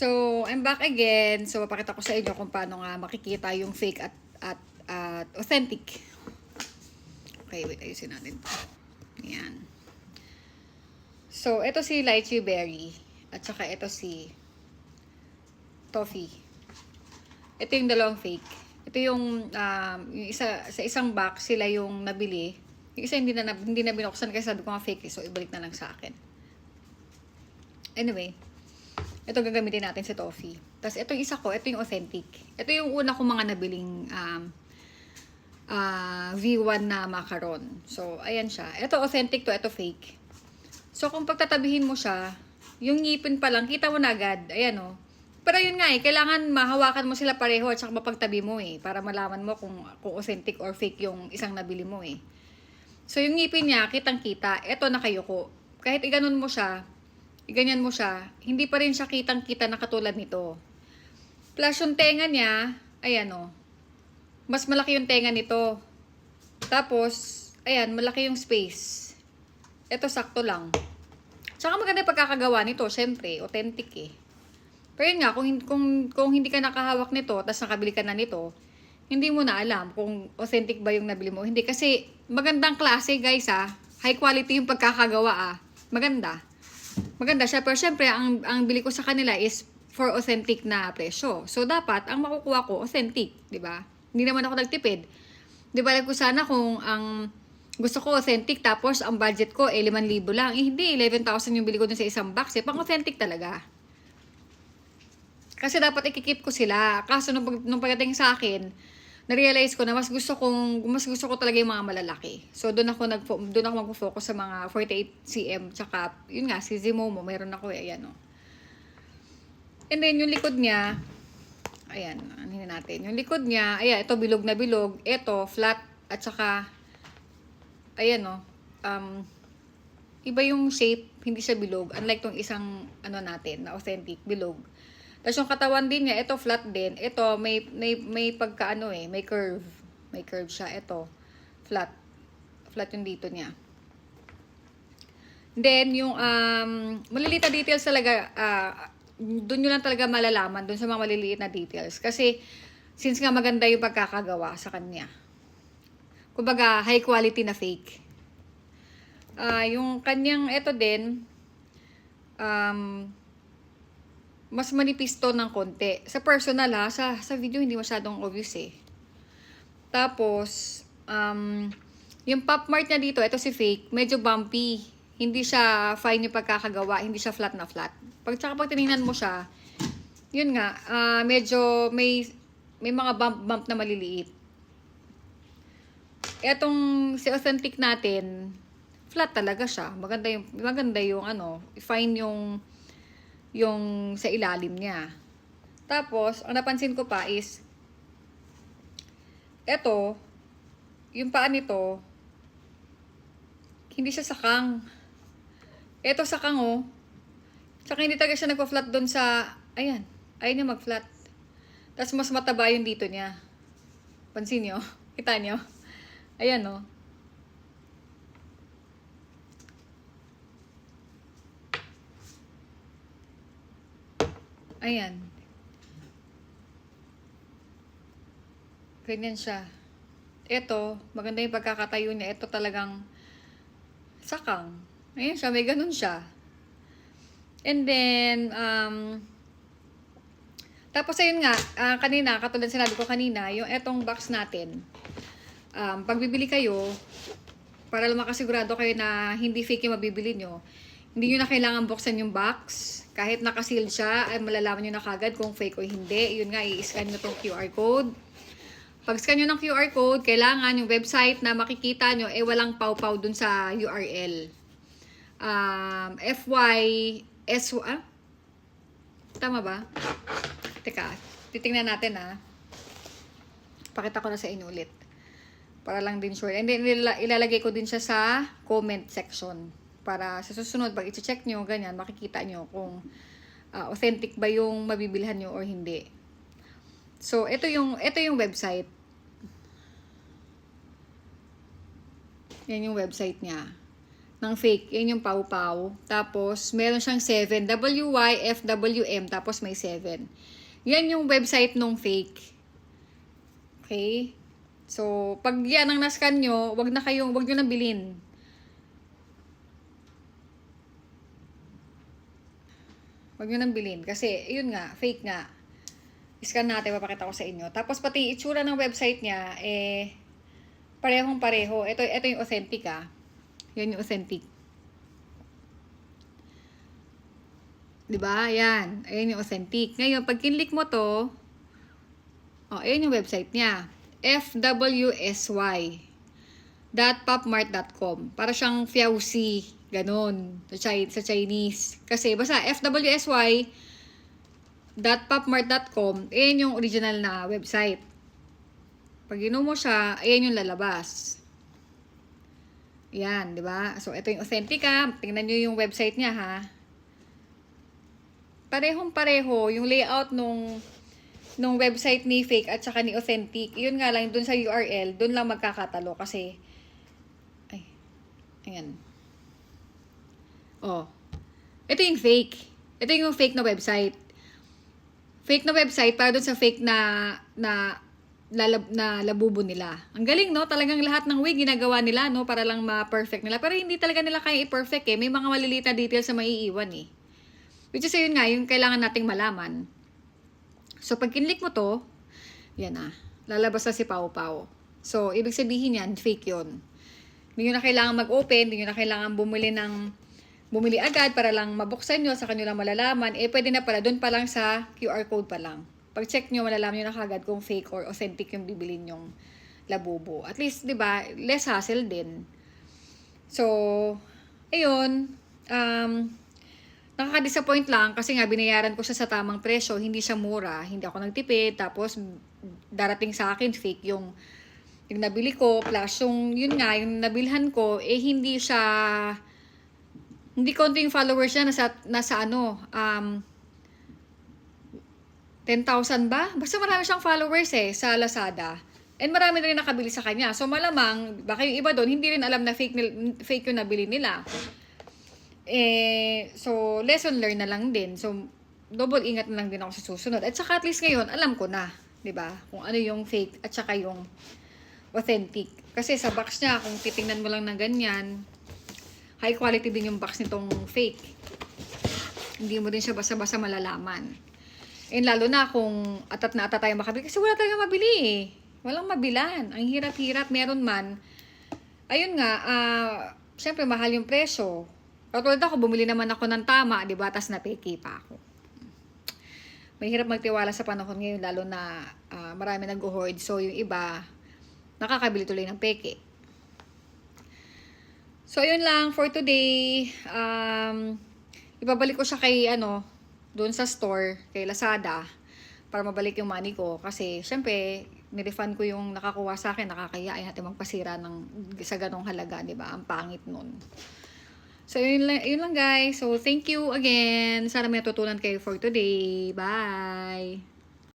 So, I'm back again. So, papakita ko sa inyo kung paano nga makikita yung fake at authentic. Okay, wait, ayusin natin to. Ayan. So, ito si lychee berry. At saka ito si toffee. Ito yung dalawang fake. Ito yung isa, sa isang box sila yung nabili. Yung isa hindi na binuksan kasi sabi ko nga fake, so ibalik na lang sa akin. Anyway, ito gagamitin natin si toffee. Tapos ito yung isa ko, ito yung authentic. Ito yung una kong mga nabiling V1 na macaron. So, ayan siya. Ito authentic to, ito fake. So, kung pagtatabihin mo siya, yung ngipin pa lang, kita mo na agad. Ayan o. Pero yun nga kailangan mahawakan mo sila pareho at saka mapagtabi mo para malaman mo kung authentic or fake yung isang nabili mo So, yung ngipin niya, kitang-kita. Ito nakayuko. Kahit iganon mo siya, ganyan mo siya, hindi pa rin siya kitang-kita na katulad nito. Plus yung tenga niya, ayan o. Mas malaki yung tenga nito. Tapos, ayan, malaki yung space. Ito sakto lang. Tsaka maganda yung pagkakagawa nito, syempre, authentic Pero yun nga, kung hindi ka nakahawak nito, tapos nakabili ka na nito, hindi mo na alam kung authentic ba yung nabili mo. Hindi kasi magandang klase guys high quality yung pagkakagawa Maganda siya, pero syempre, ang bili ko sa kanila is for authentic na presyo. So, dapat, ang makukuha ko, authentic, di ba? Hindi naman ako nagtipid. Di ba, ko sana kung ang gusto ko authentic, tapos ang budget ko, 5,000 lang. Hindi, 11,000 yung bili ko dun sa isang box. Pang authentic talaga. Kasi dapat ikikip ko sila. Kaso, nung pagdating sa akin, na-realize ko na mas gusto ko talaga yung mga malalaki. So, doon ako magpo-focus sa mga 48 cm. Tsaka, yun nga, si Zimomo, mayroon ako ayan And then, yung likod niya, ayan, anin natin. Yung likod niya, ayan, ito bilog na bilog. Ito, flat, at saka, ayan iba yung shape, hindi siya bilog. Unlike tong isang, natin, na authentic, bilog. Tapos yung katawan din niya, ito flat din. Ito may pagka may curve. May curve siya. Ito flat. Flat yung dito niya. Then yung maliliit na details talaga doon nyo lang talaga malalaman doon sa mga maliliit na details kasi since nga maganda yung pagkakagawa sa kanya. Kumbaga high quality na fake. Yung kanyang ito din mas manipis to ng konti. Sa personal sa video hindi masyadong obvious Tapos, yung pop mart niya dito, ito si fake, medyo bumpy. Hindi siya fine yung pagkakagawa, hindi siya flat na flat. Pag tinignan mo siya, yun nga, medyo may mga bump na maliliit. Etong si authentic natin, flat talaga siya. Maganda yung fine yung sa ilalim niya. Tapos, ang napansin ko pa is, eto, yung paa nito, hindi siya sakang. Eto sakang Tsaka hindi talaga siya nagpa-flat doon sa, ayan niya mag-flat. Tapos mas mataba yung dito niya. Pansin nyo? Kita nyo? Ayan Ayan. Ganyan siya. Ito, maganda yung pagkakatayo niya. Ito talagang sakang. Ayan siya, may ganun siya. And then, tapos ayun nga, kanina, katulad sinabi ko kanina, yung etong box natin, pag bibili kayo, para lang makasigurado kayo na hindi fake yung mabibili nyo, hindi nyo na kailangan buksan yung box. Kahit nakaseal siya, ay malalaman nyo na kagad kung fake o hindi. Yun nga, i-scan nyo tong QR code. Pag scan nyo ng QR code, kailangan yung website na makikita nyo, walang paw-paw dun sa URL. Tama ba? Teka, titingnan natin Pakita ko na sa inyo ulit. Para lang din sure. And then, ilalagay ko din siya sa comment section. Para sa susunod, pag i-check nyo, ganyan, makikita nyo kung authentic ba yung mabibilhan nyo or hindi. So, ito yung website. Yan yung website niya. ng fake. Yan yung pau-pau. Tapos, meron siyang 7. WYFWM. Tapos, may 7. Yan yung website nung fake. Okay? So, pag yan ang nascan nyo, wag nyo nang bilhin. Wag nyo nang bilhin. Kasi, yun nga, fake nga. Scan natin, papakita ko sa inyo. Tapos, pati itsura ng website niya, parehong-pareho. Ito yung authentic, Yan yung authentic. Diba? Yan. Ayan yung authentic. Ngayon, pag kinlik mo to, ayan yung website niya. fwsy.popmart.com. Para siyang Fiausi. Ganon. Sa Chinese. Kasi, basta fwsy.popmart.com, ayan yung original na website. Pag ginawa mo siya, ayan yung lalabas. Yan, di ba? So, ito yung authentic, Tingnan nyo yung website niya, Parehong-pareho yung layout nung website ni fake at saka ni authentic. Yun nga lang, dun sa URL, dun lang magkakatalo kasi, ayan. Ito yung fake. Ito yung fake na website. Fake na website para dun sa fake na labubo nila. Ang galing, no? Talagang lahat ng way ginagawa nila, no? Para lang ma-perfect nila. Pero hindi talaga nila kaya i-perfect, May mga maliliit na details na maiiwan, Which is, yun nga, yung kailangan nating malaman. So, pag kinlik mo to, yan lalabas na si Pau Pau. So, ibig sabihin yan, fake yun. Hindi nyo na kailangan mag-open, hindi nyo na kailangan bumili agad para lang mabuksan nyo, sa kanyo lang malalaman. Pwede na pala, dun pa lang sa QR code pa lang. Pag check nyo, malalaman nyo na kagad kung fake or authentic yung bibilin yung labubo. At least, di ba, less hassle din. So, ayun, nakaka-disappoint lang kasi nga binayaran ko siya sa tamang presyo, hindi siya mura, hindi ako nagtipid, tapos darating sa akin fake yung nabili ko, plus yung yung nabilhan ko, hindi konti yung followers niya, nasa 10,000 ba? Basta marami siyang followers sa Lazada. And marami na rin nakabili sa kanya. So malamang, baka yung iba doon, hindi rin alam na fake yung nabili nila. So lesson learned na lang din. So double ingat na lang din ako sa susunod. At saka at least ngayon, alam ko na, 'di ba? Kung ano yung fake at saka yung authentic. Kasi sa box niya, kung titingnan mo lang ng ganyan, high quality din yung box nitong fake. Hindi mo din siya basta-basta malalaman. And lalo na kung atat na atat tayo makabili. Kasi wala tayong mabili Walang mabilan. Ang hirap-hirap. Meron man. Ayun nga, syempre mahal yung presyo. Katulad ako, bumili naman ako ng tama, diba? Tas napeke pa ako. Mahirap magtiwala sa panahon ngayon, lalo na marami nag-hoard. So, yung iba, nakakabili tuloy ng peke. So, yun lang for today. Ibabalik ko siya kay, doon sa store, kay Lazada, para mabalik yung money ko. Kasi, syempre, nirefund ko yung nakakuha sa akin, nakakaya ay natin magpasira sa ganong halaga, di ba? Ang pangit nun. So, yun lang guys. So, thank you again. Sana may natutunan kayo for today. Bye!